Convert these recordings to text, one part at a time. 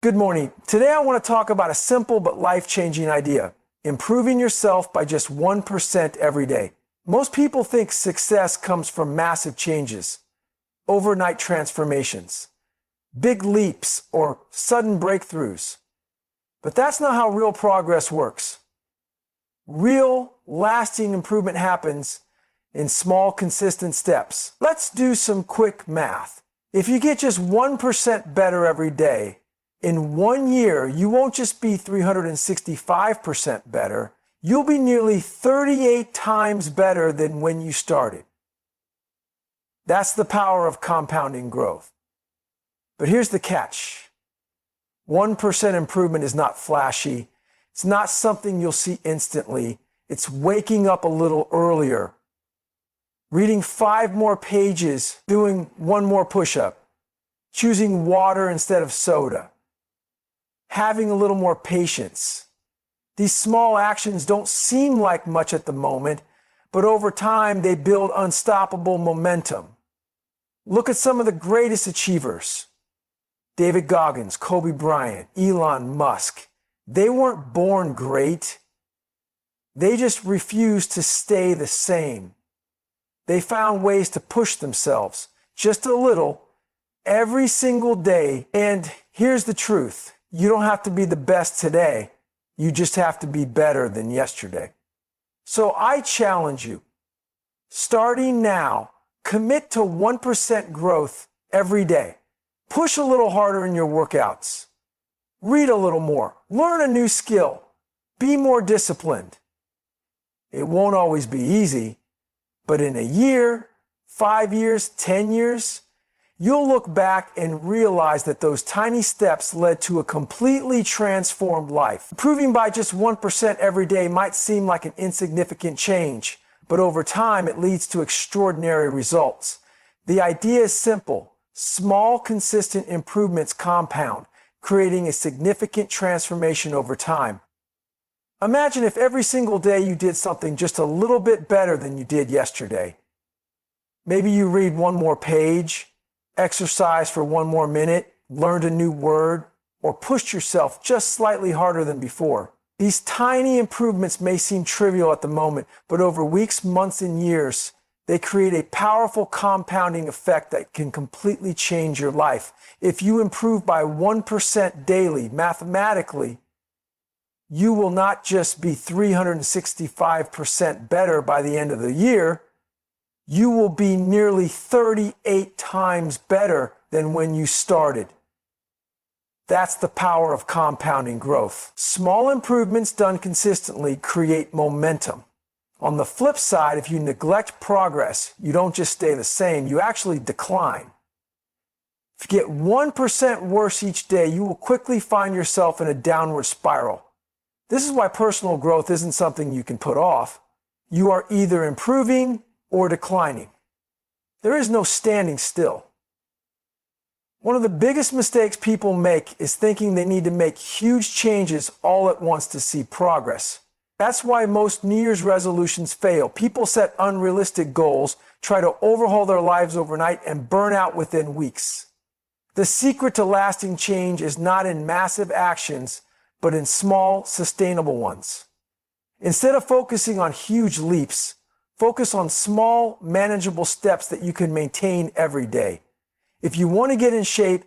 Good morning. Today I want to talk about a simple but life-changing idea: improving yourself by just 1% every day. Most people think success comes from massive changes, overnight transformations, big leaps, or sudden breakthroughs. But that's not how real progress works. Real, lasting improvement happens in small, consistent steps. Let's do some quick math. If you get just 1% better every day, in 1 year, you won't just be 365% better, you'll be nearly 38 times better than when you started. That's the power of compounding growth. But here's the catch. 1% improvement is not flashy. It's not something you'll see instantly. It's waking up a little earlier, reading 5 more pages, doing 1 more push-up, choosing water instead of soda, having a little more patience. These small actions don't seem like much at the moment, but over time they build unstoppable momentum. Look at some of the greatest achievers. David Goggin, Kobe Bryant, Elon Musk. They weren't born great. They just refused to stay the same. They found ways to push themselves just a little every single day. And here's the truth. You don't have to be the best today. You just have to be better than yesterday. So I challenge you, starting now, commit to 1% growth every day. Push a little harder in your workouts. Read a little more. Learn a new skill. Be more disciplined. It won't always be easy, but in a year, 5 years, 10 years, you'll look back and realize that those tiny steps led to a completely transformed life. Improving by just 1% every day might seem like an insignificant change, but over time it leads to extraordinary results. The idea is simple. Small, consistent improvements compound, creating a significant transformation over time. Imagine if every single day you did something just a little bit better than you did yesterday. Maybe you read 1 more page, exercise for 1 more minute, learned a new word, or pushed yourself just slightly harder than before. These tiny improvements may seem trivial at the moment, but over weeks, months, and years, they create a powerful compounding effect that can completely change your life. If you improve by 1% daily, mathematically, you will not just be 365% better by the end of the year, you will be nearly 38 times better than when you started. That's the power of compounding growth. Small improvements done consistently create momentum. On the flip side, if you neglect progress, you don't just stay the same, you actually decline. If you get 1% worse each day, you will quickly find yourself in a downward spiral. This is why personal growth isn't something you can put off. You are either improving or declining. There is no standing still. One of the biggest mistakes people make is thinking they need to make huge changes all at once to see progress. That's why most New Year's resolutions fail. People set unrealistic goals, try to overhaul their lives overnight, and burn out within weeks. The secret to lasting change is not in massive actions, but in small, sustainable ones. Instead of focusing on huge leaps, focus on small, manageable steps that you can maintain every day. If you want to get in shape,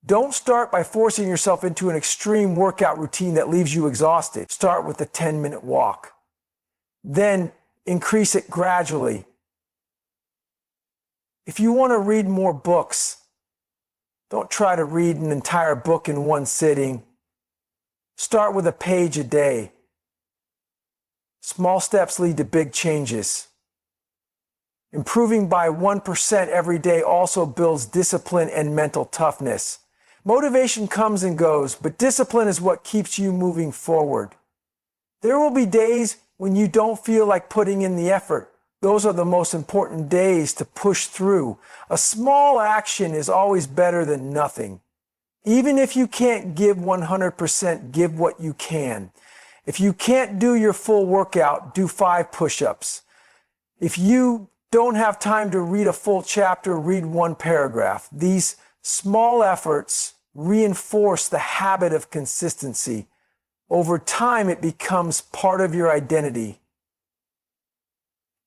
don't start by forcing yourself into an extreme workout routine that leaves you exhausted. Start with a 10-minute walk. Then increase it gradually. If you want to read more books, don't try to read an entire book in one sitting. Start with a page a day. Small steps lead to big changes. Improving by 1% every day also builds discipline and mental toughness. Motivation comes and goes, but discipline is what keeps you moving forward. There will be days when you don't feel like putting in the effort. Those are the most important days to push through. A small action is always better than nothing. Even if you can't give 100%, give what you can. If you can't do your full workout, do 5 push-ups. If you don't have time to read a full chapter, read 1 paragraph. These small efforts reinforce the habit of consistency. Over time, it becomes part of your identity.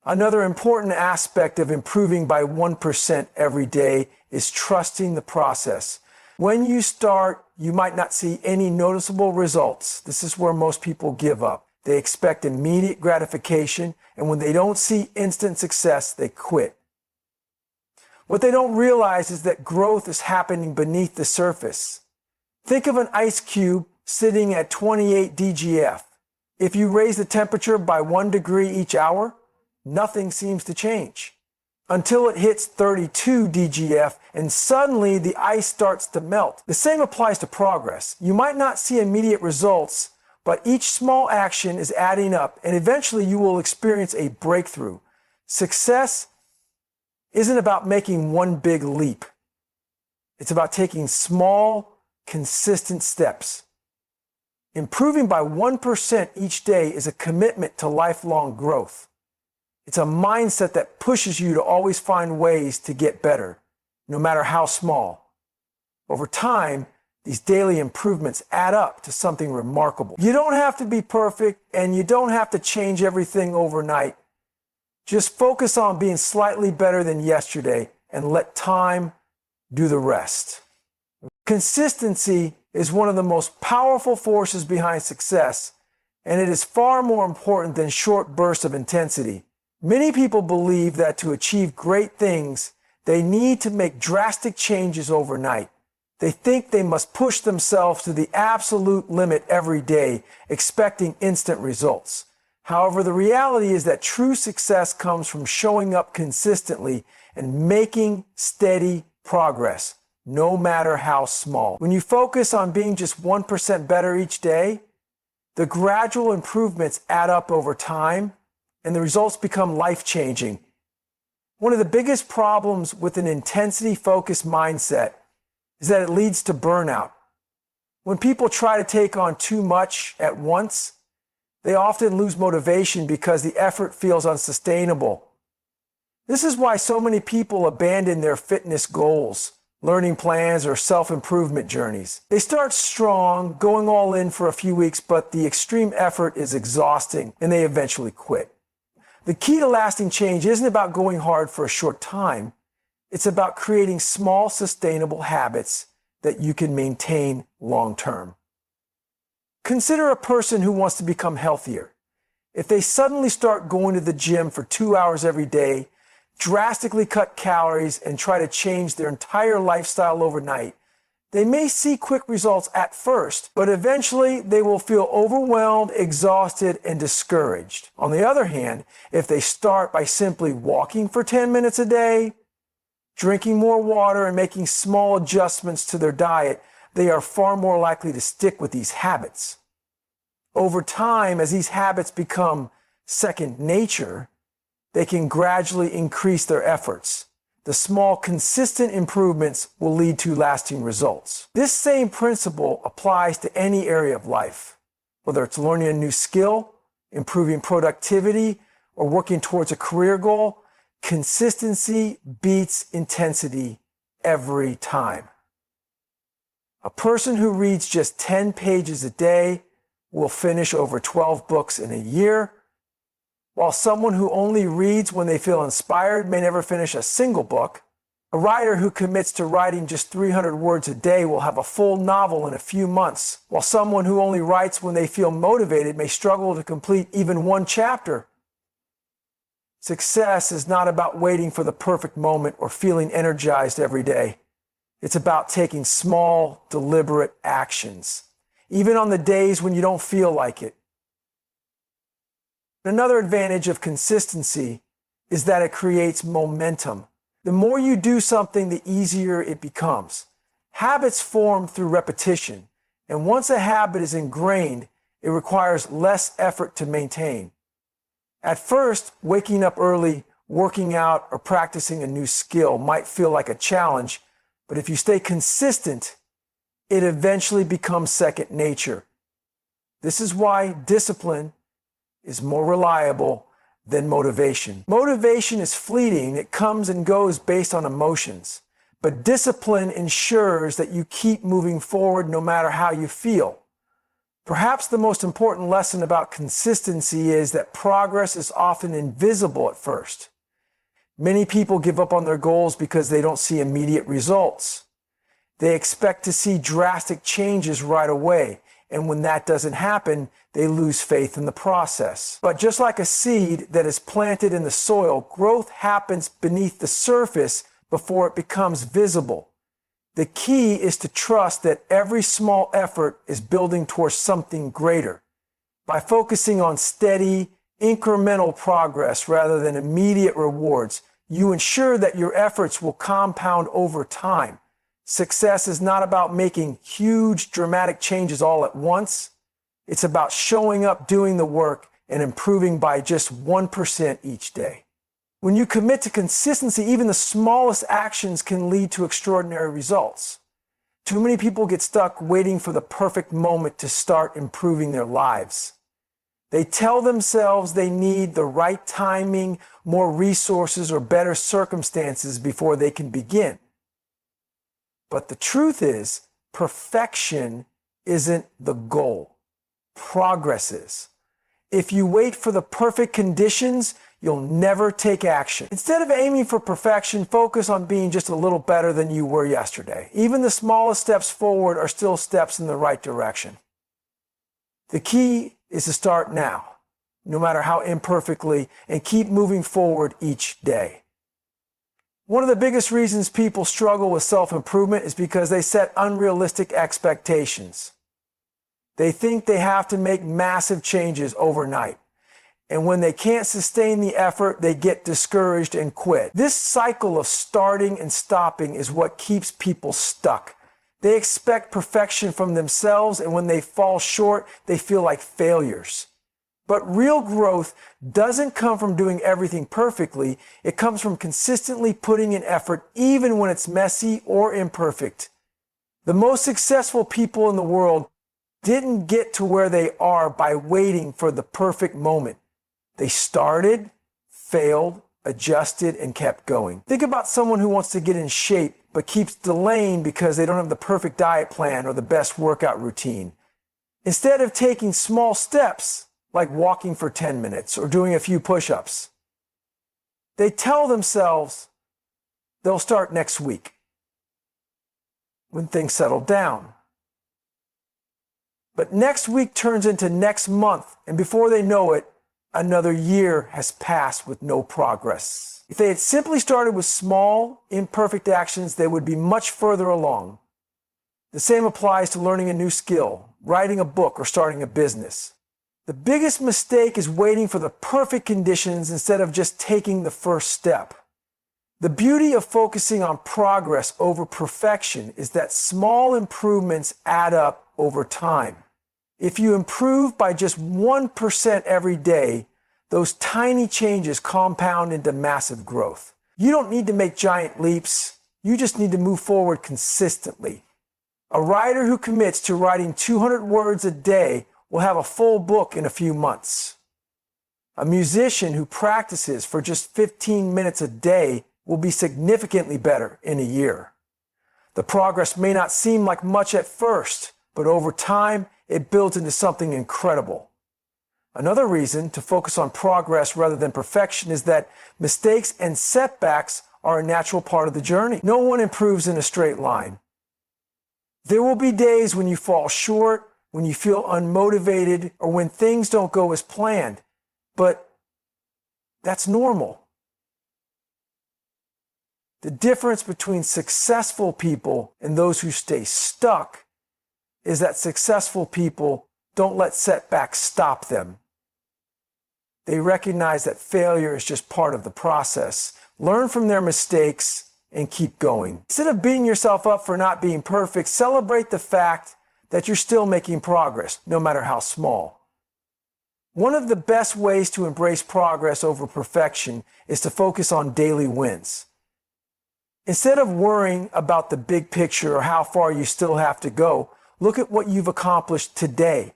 Another important aspect of improving by 1% every day is trusting the process. When you start, you might not see any noticeable results. This is where most people give up. They expect immediate gratification, and when they don't see instant success, they quit. What they don't realize is that growth is happening beneath the surface. Think of an ice cube sitting at 28 DGF. If you raise the temperature by 1 degree each hour, nothing seems to change until it hits 32 DGF and suddenly the ice starts to melt. The same applies to progress. You might not see immediate results, but each small action is adding up and eventually you will experience a breakthrough. Success isn't about making one big leap. It's about taking small, consistent steps. Improving by 1% each day is a commitment to lifelong growth. It's a mindset that pushes you to always find ways to get better, no matter how small. Over time, these daily improvements add up to something remarkable. You don't have to be perfect, and you don't have to change everything overnight. Just focus on being slightly better than yesterday and let time do the rest. Consistency is one of the most powerful forces behind success, and it is far more important than short bursts of intensity. Many people believe that to achieve great things, they need to make drastic changes overnight. They think they must push themselves to the absolute limit every day, expecting instant results. However, the reality is that true success comes from showing up consistently and making steady progress, no matter how small. When you focus on being just 1% better each day, the gradual improvements add up over time, and the results become life-changing. One of the biggest problems with an intensity-focused mindset is that it leads to burnout. When people try to take on too much at once, they often lose motivation because the effort feels unsustainable. This is why so many people abandon their fitness goals, learning plans, or self-improvement journeys. They start strong, going all in for a few weeks, but the extreme effort is exhausting, and they eventually quit. The key to lasting change isn't about going hard for a short time. It's about creating small, sustainable habits that you can maintain long-term. Consider a person who wants to become healthier. If they suddenly start going to the gym for 2 hours every day, drastically cut calories, and try to change their entire lifestyle overnight, they may see quick results at first, but eventually they will feel overwhelmed, exhausted, and discouraged. On the other hand, if they start by simply walking for 10 minutes a day, drinking more water, and making small adjustments to their diet, they are far more likely to stick with these habits. Over time, as these habits become second nature, they can gradually increase their efforts. The small, consistent improvements will lead to lasting results. This same principle applies to any area of life, whether it's learning a new skill, improving productivity, or working towards a career goal. Consistency beats intensity every time. A person who reads just 10 pages a day will finish over 12 books in a year, while someone who only reads when they feel inspired may never finish a single book. A writer who commits to writing just 300 words a day will have a full novel in a few months, while someone who only writes when they feel motivated may struggle to complete even one chapter. Success is not about waiting for the perfect moment or feeling energized every day. It's about taking small, deliberate actions, even on the days when you don't feel like it. Another advantage of consistency is that it creates momentum. The more you do something, the easier it becomes. Habits form through repetition, and once a habit is ingrained, it requires less effort to maintain. At first, waking up early, working out, or practicing a new skill might feel like a challenge, but if you stay consistent, it eventually becomes second nature. This is why discipline is more reliable than motivation. Motivation is fleeting. It comes and goes based on emotions. but discipline ensures that you keep moving forward no matter how you feel. Perhaps the most important lesson about consistency is that progress is often invisible at first. Many people give up on their goals because they don't see immediate results. They expect to see drastic changes right away, and when that doesn't happen, they lose faith in the process. But just like a seed that is planted in the soil, growth happens beneath the surface before it becomes visible. The key is to trust that every small effort is building towards something greater. By focusing on steady, incremental progress rather than immediate rewards, you ensure that your efforts will compound over time. Success is not about making huge, dramatic changes all at once. It's about showing up, doing the work, and improving by just 1% each day. When you commit to consistency, even the smallest actions can lead to extraordinary results. Too many people get stuck waiting for the perfect moment to start improving their lives. They tell themselves they need the right timing, more resources, or better circumstances before they can begin. But the truth is, perfection isn't the goal. Progress is. If you wait for the perfect conditions, you'll never take action. Instead of aiming for perfection, focus on being just a little better than you were yesterday. Even the smallest steps forward are still steps in the right direction. The key is to start now, no matter how imperfectly, and keep moving forward each day. One of the biggest reasons people struggle with self-improvement is because they set unrealistic expectations. They think they have to make massive changes overnight. And when they can't sustain the effort, they get discouraged and quit. This cycle of starting and stopping is what keeps people stuck. They expect perfection from themselves, and when they fall short, they feel like failures. But real growth doesn't come from doing everything perfectly. It comes from consistently putting in effort even when it's messy or imperfect. The most successful people in the world didn't get to where they are by waiting for the perfect moment. They started, failed, adjusted, and kept going. Think about someone who wants to get in shape but keeps delaying because they don't have the perfect diet plan or the best workout routine. Instead of taking small steps, like walking for 10 minutes or doing a few push-ups, they tell themselves they'll start next week when things settle down. But next week turns into next month, and before they know it, another year has passed with no progress. If they had simply started with small, imperfect actions, they would be much further along. The same applies to learning a new skill, writing a book, or starting a business. The biggest mistake is waiting for the perfect conditions instead of just taking the first step. The beauty of focusing on progress over perfection is that small improvements add up over time. If you improve by just 1% every day, those tiny changes compound into massive growth. You don't need to make giant leaps. You just need to move forward consistently. A writer who commits to writing 200 words a day will have a full book in a few months. A musician who practices for just 15 minutes a day will be significantly better in a year. The progress may not seem like much at first, but over time, it builds into something incredible. Another reason to focus on progress rather than perfection is that mistakes and setbacks are a natural part of the journey. No one improves in a straight line. There will be days when you fall short, when you feel unmotivated, or when things don't go as planned. But that's normal. The difference between successful people and those who stay stuck is that successful people don't let setbacks stop them. They recognize that failure is just part of the process, learn from their mistakes, and keep going. Instead of beating yourself up for not being perfect, celebrate the fact that you're still making progress, no matter how small. One of the best ways to embrace progress over perfection is to focus on daily wins. Instead of worrying about the big picture or how far you still have to go, look at what you've accomplished today.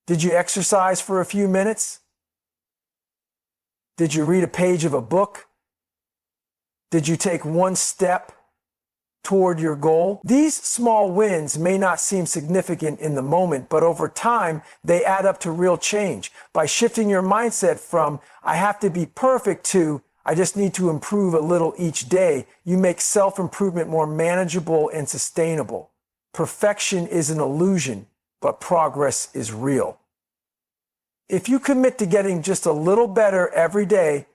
Did you exercise for a few minutes? Did you read a page of a book? Did you take one step toward your goal. These small wins may not seem significant in the moment, but over time, they add up to real change. By shifting your mindset from, I have to be perfect to, I just need to improve a little each day, you make self-improvement more manageable and sustainable. Perfection is an illusion, but progress is real. If you commit to getting just a little better every day,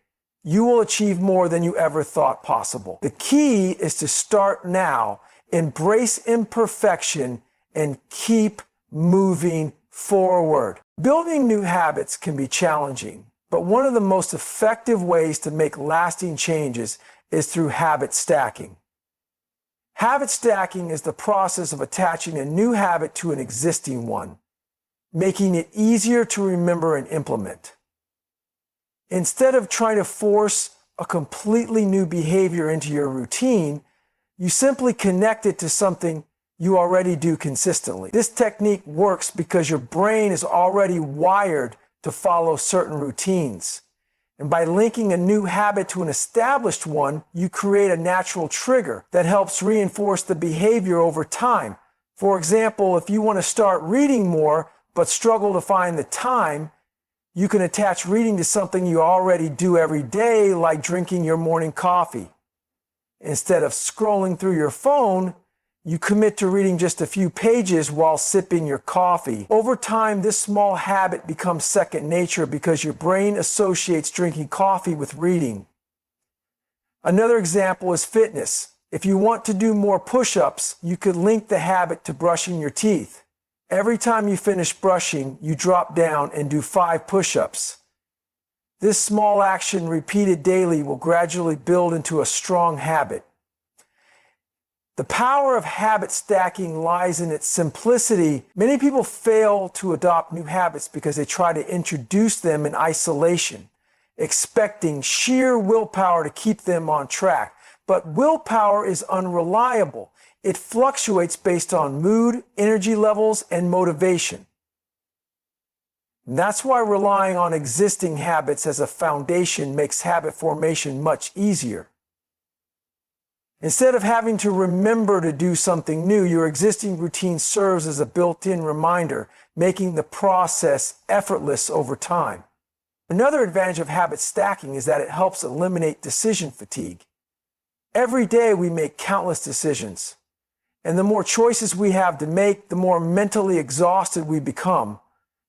you will achieve more than you ever thought possible. The key is to start now, embrace imperfection, and keep moving forward. Building new habits can be challenging, but one of the most effective ways to make lasting changes is through habit stacking. Habit stacking is the process of attaching a new habit to an existing one, making it easier to remember and implement. Instead of trying to force a completely new behavior into your routine, you simply connect it to something you already do consistently. This technique works because your brain is already wired to follow certain routines. And by linking a new habit to an established one, you create a natural trigger that helps reinforce the behavior over time. For example, if you want to start reading more but struggle to find the time, you can attach reading to something you already do every day, like drinking your morning coffee. Instead of scrolling through your phone, you commit to reading just a few pages while sipping your coffee. Over time, this small habit becomes second nature because your brain associates drinking coffee with reading. Another example is fitness. If you want to do more push-ups, you could link the habit to brushing your teeth. Every time you finish brushing, you drop down and do 5 push-ups. This small action repeated daily will gradually build into a strong habit. The power of habit stacking lies in its simplicity. Many people fail to adopt new habits because they try to introduce them in isolation, expecting sheer willpower to keep them on track. But willpower is unreliable. It fluctuates based on mood, energy levels, and motivation. And that's why relying on existing habits as a foundation makes habit formation much easier. Instead of having to remember to do something new, your existing routine serves as a built-in reminder, making the process effortless over time. Another advantage of habit stacking is that it helps eliminate decision fatigue. Every day we make countless decisions. And the more choices we have to make, the more mentally exhausted we become.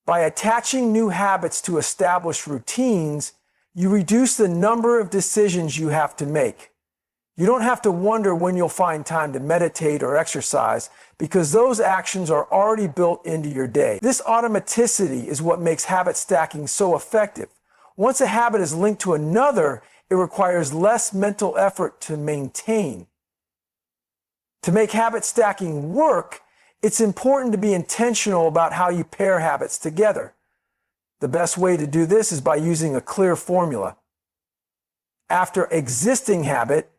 By attaching new habits to established routines, you reduce the number of decisions you have to make. You don't have to wonder when you'll find time to meditate or exercise because those actions are already built into your day. This automaticity is what makes habit stacking so effective. Once a habit is linked to another, it requires less mental effort to maintain. To make habit stacking work, it's important to be intentional about how you pair habits together. The best way to do this is by using a clear formula. After existing habit,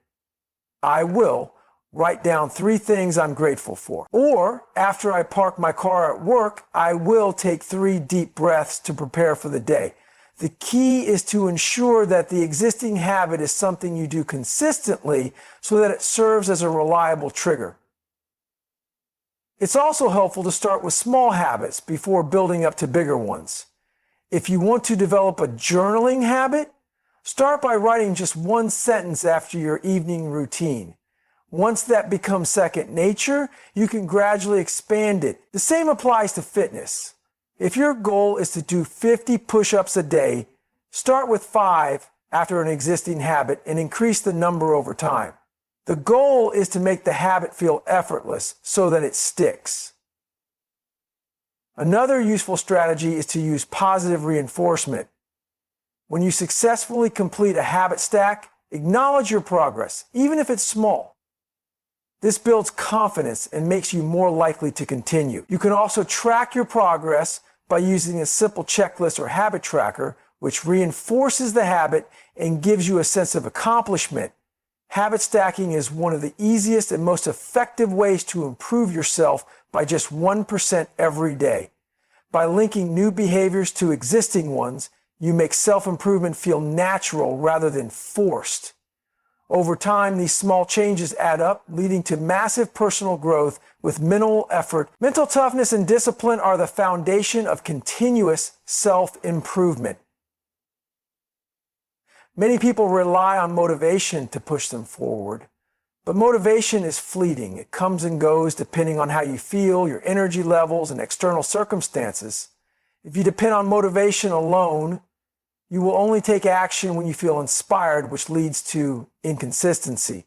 I will write down 3 things I'm grateful for. Or after I park my car at work, I will take 3 deep breaths to prepare for the day. The key is to ensure that the existing habit is something you do consistently so that it serves as a reliable trigger. It's also helpful to start with small habits before building up to bigger ones. If you want to develop a journaling habit, start by writing just 1 sentence after your evening routine. Once that becomes second nature, you can gradually expand it. The same applies to fitness. If your goal is to do 50 push-ups a day, start with 5 after an existing habit and increase the number over time. The goal is to make the habit feel effortless so that it sticks. Another useful strategy is to use positive reinforcement. When you successfully complete a habit stack, acknowledge your progress, even if it's small. This builds confidence and makes you more likely to continue. You can also track your progress by using a simple checklist or habit tracker, which reinforces the habit and gives you a sense of accomplishment. Habit stacking is one of the easiest and most effective ways to improve yourself by just 1% every day. By linking new behaviors to existing ones, you make self-improvement feel natural rather than forced. Over time, these small changes add up, leading to massive personal growth with minimal effort. Mental toughness and discipline are the foundation of continuous self-improvement. Many people rely on motivation to push them forward, but motivation is fleeting. It comes and goes depending on how you feel, your energy levels, and external circumstances. If you depend on motivation alone, you will only take action when you feel inspired, which leads to inconsistency.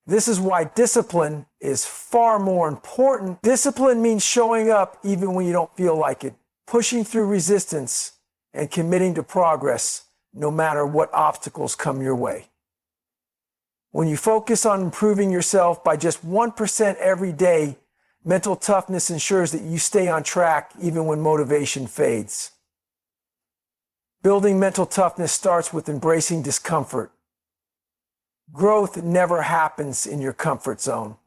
This is why discipline is far more important. Discipline means showing up even when you don't feel like it, pushing through resistance, and committing to progress no matter what obstacles come your way. When you focus on improving yourself by just 1% every day, mental toughness ensures that you stay on track even when motivation fades. Building mental toughness starts with embracing discomfort. Growth never happens in your comfort zone.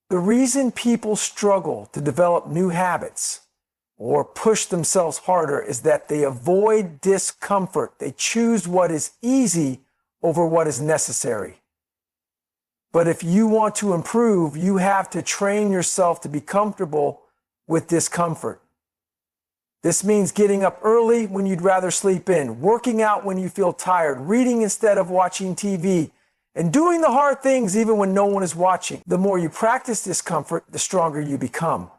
The reason people struggle to develop new habits or push themselves harder is that they avoid discomfort. They choose what is easy over what is necessary. But if you want to improve, you have to train yourself to be comfortable with discomfort. This means getting up early when you'd rather sleep in, working out when you feel tired, reading instead of watching TV, and doing the hard things even when no one is watching. The more you practice discomfort, the stronger you become.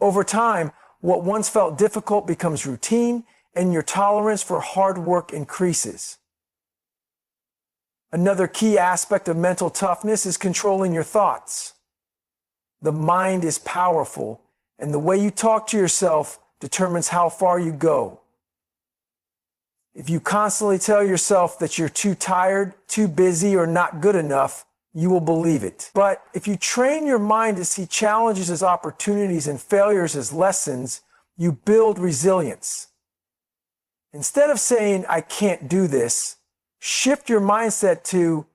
Over time, what once felt difficult becomes routine, and your tolerance for hard work increases. Another key aspect of mental toughness is controlling your thoughts. The mind is powerful, and the way you talk to yourself determines how far you go. If you constantly tell yourself that you're too tired, too busy, or not good enough, you will believe it. But if you train your mind to see challenges as opportunities and failures as lessons, you build resilience. Instead of saying, "I can't do this," shift your mindset to,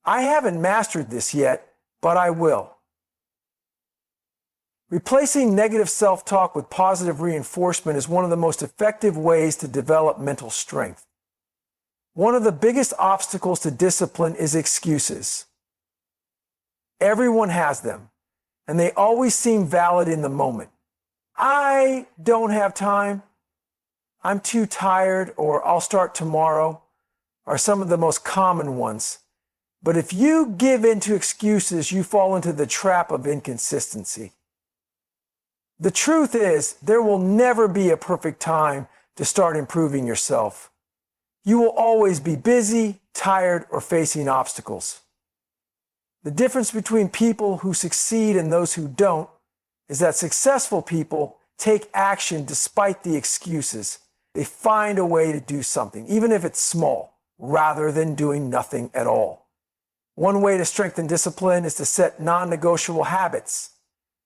"I haven't mastered this yet, but I will." Replacing negative self-talk with positive reinforcement is one of the most effective ways to develop mental strength. One of the biggest obstacles to discipline is excuses. Everyone has them, and they always seem valid in the moment. "I don't have time," "I'm too tired," or "I'll start tomorrow," are some of the most common ones. But if you give in to excuses, you fall into the trap of inconsistency. The truth is, there will never be a perfect time to start improving yourself. You will always be busy, tired, or facing obstacles. The difference between people who succeed and those who don't is that successful people take action despite the excuses. They find a way to do something, even if it's small, rather than doing nothing at all. One way to strengthen discipline is to set non-negotiable habits.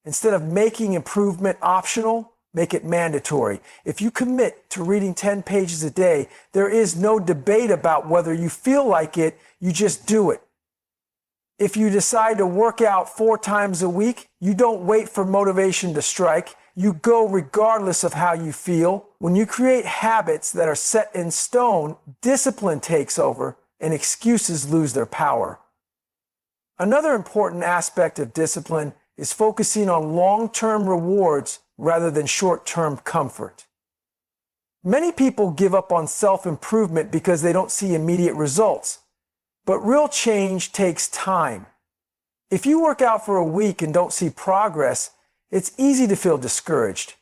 Instead of making improvement optional, make it mandatory. If you commit to reading 10 pages a day, there is no debate about whether you feel like it, you just do it. If you decide to work out 4 times a week, you don't wait for motivation to strike. You go regardless of how you feel. When you create habits that are set in stone, discipline takes over and excuses lose their power. Another important aspect of discipline is focusing on long-term rewards rather than short-term comfort. Many people give up on self-improvement because they don't see immediate results. But real change takes time. If you work out for a week and don't see progress, it's easy to feel discouraged.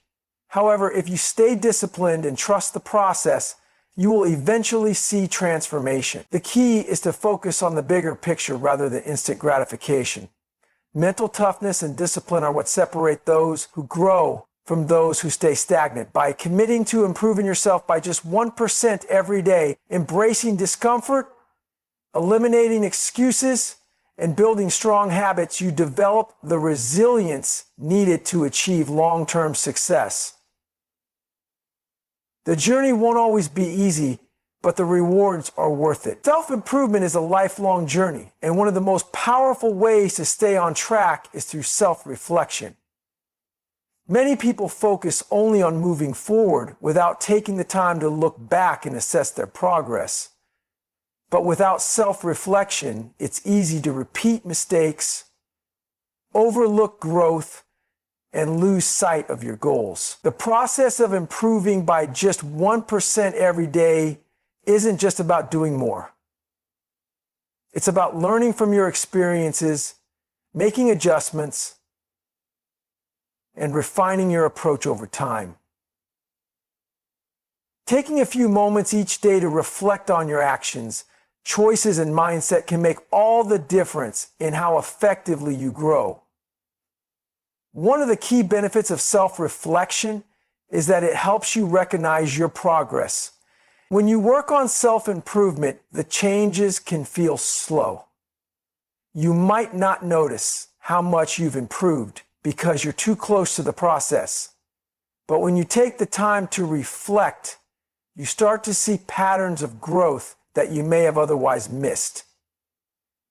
However, if you stay disciplined and trust the process, you will eventually see transformation. The key is to focus on the bigger picture rather than instant gratification. Mental toughness and discipline are what separate those who grow from those who stay stagnant. By committing to improving yourself by just 1% every day, embracing discomfort, eliminating excuses, and building strong habits, you develop the resilience needed to achieve long-term success. The journey won't always be easy, but the rewards are worth it. Self-improvement is a lifelong journey, and one of the most powerful ways to stay on track is through self-reflection. Many people focus only on moving forward without taking the time to look back and assess their progress. But without self-reflection, it's easy to repeat mistakes, overlook growth, and lose sight of your goals. The process of improving by just 1% every day isn't just about doing more. It's about learning from your experiences, making adjustments, and refining your approach over time. Taking a few moments each day to reflect on your actions, choices, and mindset can make all the difference in how effectively you grow. One of the key benefits of self-reflection is that it helps you recognize your progress. When you work on self-improvement, the changes can feel slow. You might not notice how much you've improved because you're too close to the process. But when you take the time to reflect, you start to see patterns of growth that you may have otherwise missed.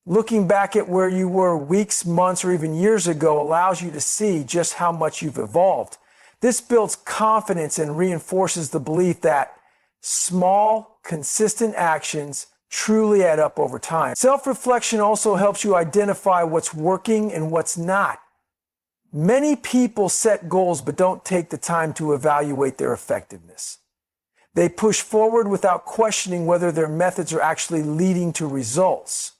Looking back at where you were weeks, months, or even years ago allows you to see just how much you've evolved. This builds confidence and reinforces the belief that small, consistent actions truly add up over time. Self-reflection also helps you identify what's working and what's not. Many people set goals but don't take the time to evaluate their effectiveness. They push forward without questioning whether their methods are actually leading to results.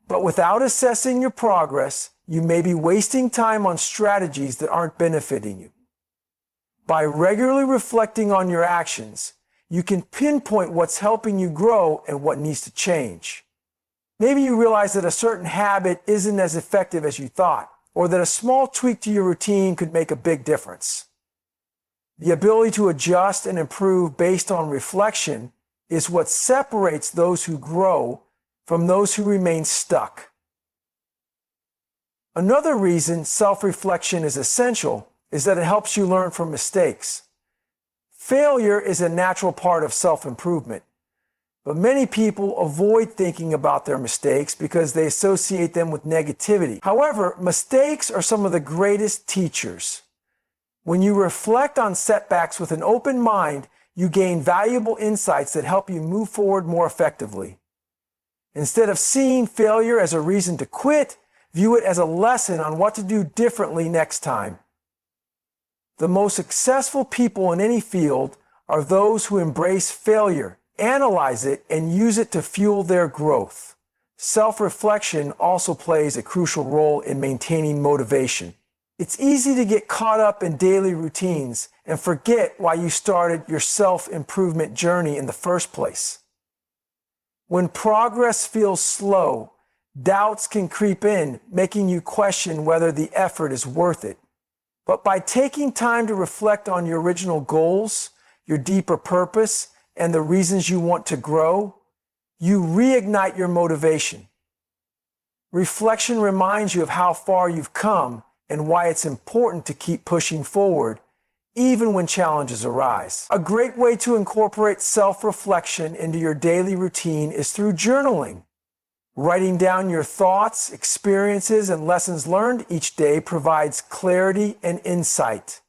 But without assessing your progress, you may be wasting time on strategies that aren't benefiting you. By regularly reflecting on your actions, you can pinpoint what's helping you grow and what needs to change. Maybe you realize that a certain habit isn't as effective as you thought, or that a small tweak to your routine could make a big difference. The ability to adjust and improve based on reflection is what separates those who grow from those who remain stuck. Another reason self-reflection is essential is that it helps you learn from mistakes. Failure is a natural part of self-improvement, but many people avoid thinking about their mistakes because they associate them with negativity. However, mistakes are some of the greatest teachers. When you reflect on setbacks with an open mind, you gain valuable insights that help you move forward more effectively. Instead of seeing failure as a reason to quit, view it as a lesson on what to do differently next time. The most successful people in any field are those who embrace failure, analyze it, and use it to fuel their growth. Self-reflection also plays a crucial role in maintaining motivation. It's easy to get caught up in daily routines and forget why you started your self-improvement journey in the first place. When progress feels slow, doubts can creep in, making you question whether the effort is worth it. But by taking time to reflect on your original goals, your deeper purpose, and the reasons you want to grow, you reignite your motivation. Reflection reminds you of how far you've come and why it's important to keep pushing forward, even when challenges arise. A great way to incorporate self-reflection into your daily routine is through journaling. Writing down your thoughts, experiences, and lessons learned each day provides clarity and insight.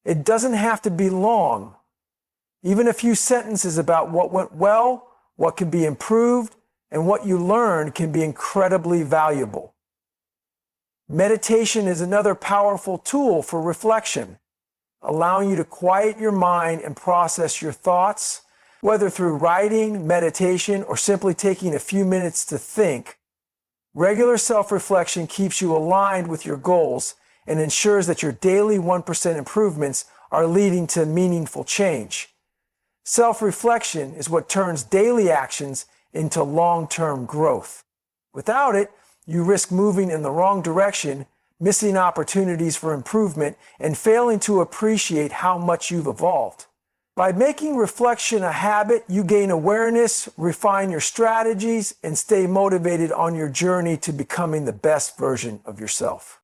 It doesn't have to be long. Even a few sentences about what went well, what can be improved, and what you learned can be incredibly valuable. Meditation is another powerful tool for reflection, allowing you to quiet your mind and process your thoughts. Whether through writing, meditation, or simply taking a few minutes to think, regular self-reflection keeps you aligned with your goals and ensures that your daily 1% improvements are leading to meaningful change. Self-reflection is what turns daily actions into long-term growth. Without it, you risk moving in the wrong direction, missing opportunities for improvement, and failing to appreciate how much you've evolved. By making reflection a habit, you gain awareness, refine your strategies, and stay motivated on your journey to becoming the best version of yourself.